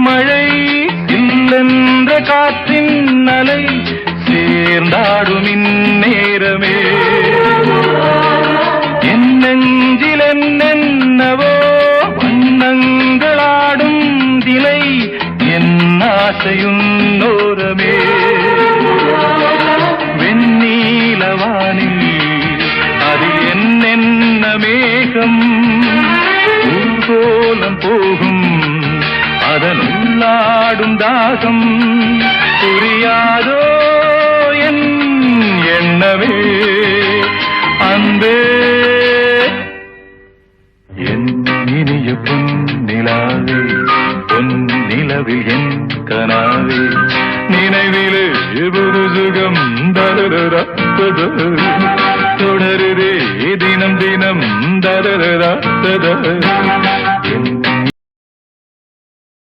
மழை இல்லென்ற காற்றின் அலை சேர்ந்தாடும் இந்நேரமே என் நெஞ்சில் என்னென்னவோ வண்ணங்களாடும் திலை என் ஆசையும் நோரமே வெண்ணீலவானில் அதில் என்னென்ன மேகம் ஊர்கோலம் போகும் அதன் உள்ளாடும் தாகம் புரியாதோ என் எண்ணமே அன்பே என் இனிய பொன்னிலாவே பொன்னிலவில் என் கனாவே நினைவிலே புது சுகம் தொடருதே தினம் தினம்